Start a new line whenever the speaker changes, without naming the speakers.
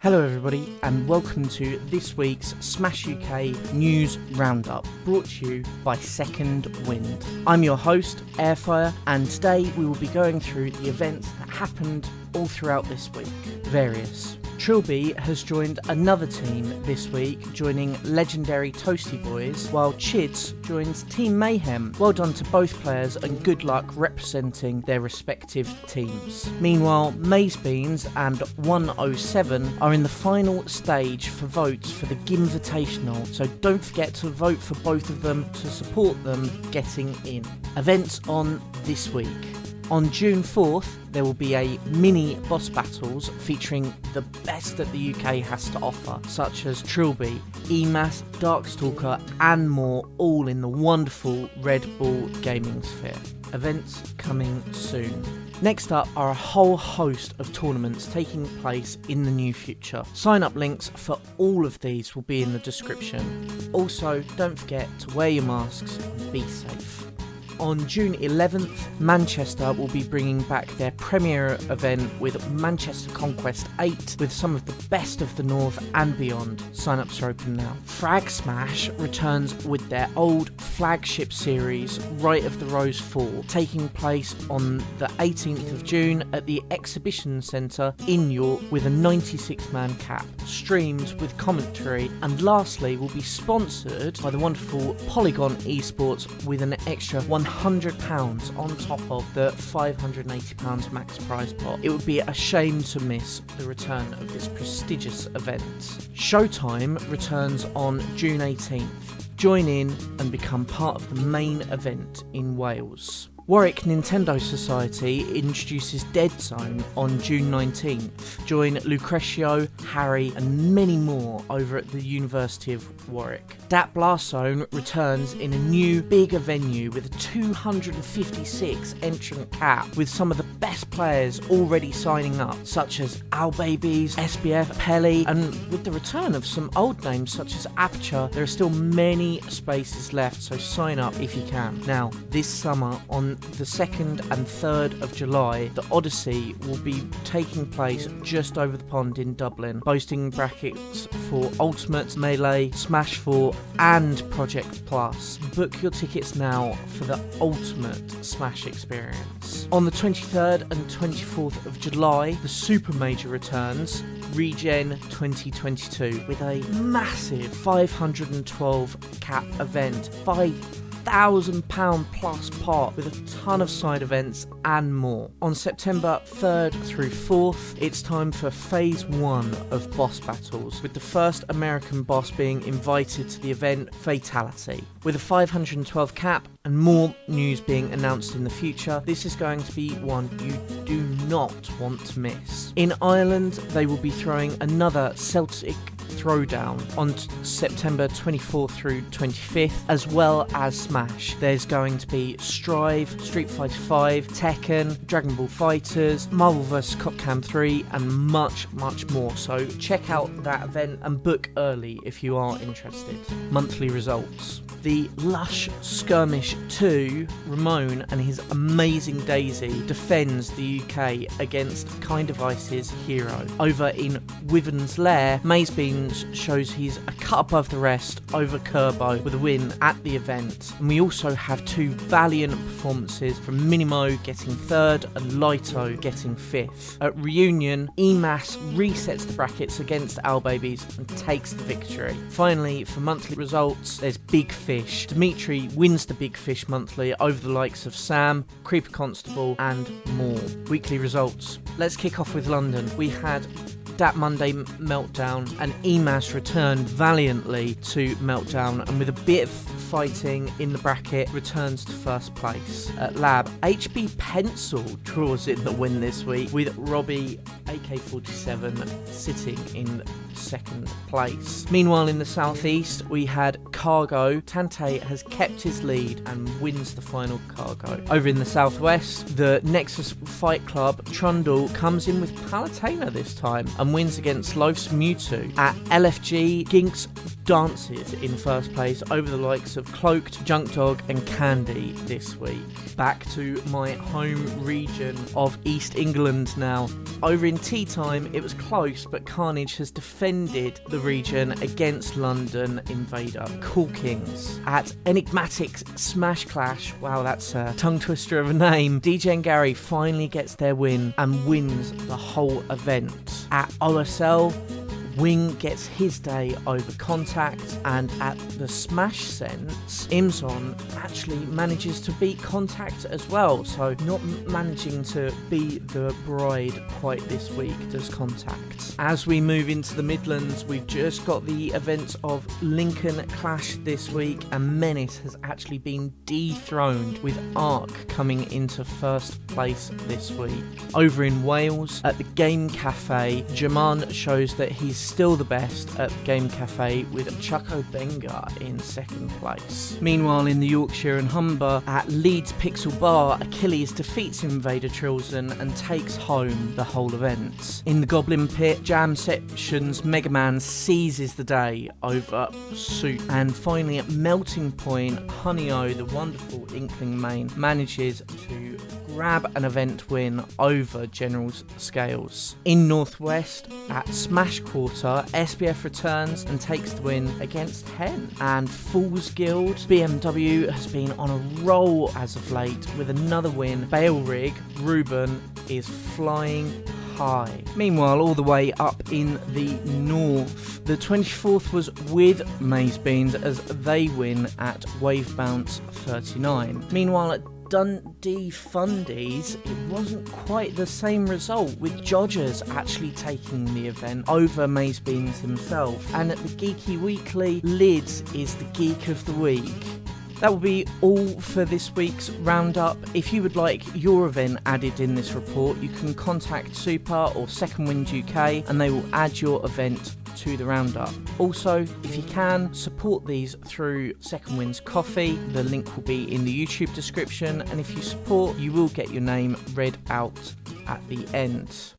Hello everybody and welcome to this week's Smash UK News Roundup, brought to you by Second Wind. I'm your host, Airfire, and today we will be going through the events that happened all throughout this week. Various. Trilby has joined another team this week, joining legendary Toasty Boys, while Chids joins Team Mayhem. Well done to both players and good luck representing their respective teams. Meanwhile, MazeBeans and 107 are in the final stage for votes for the Gimvitational, so don't forget to vote for both of them to support them getting in. Events on this week. On June 4th, there will be a mini boss battles featuring the best that the UK has to offer, such as Trilby, EMAS, Darkstalker and more, all in the wonderful Red Bull gaming sphere. Events coming soon. Next up are a whole host of tournaments taking place in the near future. Sign up links for all of these will be in the description. Also, don't forget to wear your masks and be safe. On June 11th, Manchester will be bringing back their premiere event with Manchester Conquest 8 with some of the best of the North and beyond. Sign-ups are open now. Frag Smash returns with their old flagship series, Right of the Rose 4, taking place on the 18th of June at the Exhibition Centre in York with a 96-man cap, streamed with commentary, and lastly will be sponsored by the wonderful Polygon Esports with an extra £100 on top of the £580 max prize pot. It would be a shame to miss the return of this prestigious event. Showtime returns on June 18th. Join in and become part of the main event in Wales. Warwick Nintendo Society introduces Dead Zone on June 19th. Join Lucretio, Harry and many more over at the University of Warwick. Dat Blast Zone returns in a new, bigger venue with a 256 entrant cap, with some of the best players already signing up, such as Al Babies, SBF, Pelly, and with the return of some old names such as Aperture, there are still many spaces left, so sign up if you can. Now, this summer on the 2nd and 3rd of July, the Odyssey will be taking place just over the pond in Dublin, boasting brackets for Ultimate, Melee, Smash 4 and Project Plus. Book your tickets now for the ultimate Smash experience. On the 23rd and 24th of July, the Super Major returns, Regen 2022, with a massive 512 cap event, £5,000 plus pot with a ton of side events and more. On September 3rd through 4th, it's time for phase 1 of boss battles, with the first American boss being invited to the event, Fatality. With a 512 cap and more news being announced in the future, this is going to be one you do not want to miss. In Ireland, they will be throwing another Celtic Throwdown on September 24th through 25th, as well as Smash. There's going to be Strive, Street Fighter 5, Tekken, Dragon Ball Fighters, Marvel vs. Capcom 3 and much more, so check out that event and book early if you are interested. Monthly results. The Lush Skirmish 2, Ramon and his amazing Daisy defends the UK against Kind of Ice's Hero. Over in Wyvern's Lair, MazeBeans shows he's a cut above the rest over Kerbo with a win at the event. And we also have two valiant performances from Minimo getting 3rd and Lito getting 5th. At Reunion, EMAS resets the brackets against Al Babies and takes the victory. Finally, for monthly results, there's Big Fish. Dimitri wins the Big Fish monthly over the likes of Sam, Creeper Constable and more. Weekly results. Let's kick off with London. We had Dat Monday Meltdown and EMAS returned valiantly to Meltdown, and with a bit of fighting in the bracket returns to first place. At Lab, HB Pencil draws in the win this week, with Robbie AK-47 sitting in second place. Meanwhile, in the southeast, we had Cargo. Tante has kept his lead and wins the final Cargo. Over in the southwest, the Nexus Fight Club, Trundle, comes in with Palutena this time and wins against Loaf's Mewtwo. At LFG, Ginks dances in first place over the likes of Cloaked, Junk Dog and Candy this week. Back to my home region of East England now. Over in Tea Time, it was close, but Carnage has defended the region against London Invader Cool Kings. At Enigmatic Smash Clash, wow, that's a tongue twister of a name, DJ and Gary finally gets their win and wins the whole event. At OSL, Wing gets his day over Contact, and at the Smash Sense, Imson actually manages to beat Contact as well, so not managing to be the bride quite this week does Contact. As we move into the Midlands, we've just got the events of Lincoln Clash this week, and Menace has actually been dethroned, with Ark coming into first place this week. Over in Wales, at the Game Cafe, Jaman shows that he's still the best at the Game Cafe, with Chucko Benga in second place. Meanwhile, in the Yorkshire The Humber, at Leeds Pixel Bar, Achilles defeats Invader Trilson and takes home the whole event. In the Goblin Pit, Jamception's Mega Man seizes the day over Soup. And finally, at Melting Point, Honeyo, the wonderful Inkling main, manages to grab an event win over General's Scales. In Northwest, at Smash Quarter, SBF returns and takes the win against Hen. And Fool's Guild, BMW has been on a roll as of late with another win. Bale Rig, Ruben is flying high. Meanwhile, all the way up in the north, the 24th was with MazeBeans as they win at Wave Bounce 39. Meanwhile, at Dundee Fundies, it wasn't quite the same result, with Jodgers actually taking the event over MazeBeans himself. And at the Geeky Weekly, Lids is the Geek of the Week. That will be all for this week's Roundup. If you would like your event added in this report, you can contact Super or Second Wind UK and they will add your event to the Roundup. Also, if you can, support these through Second Wind's Coffee. The link will be in the YouTube description, and if you support, you will get your name read out at the end.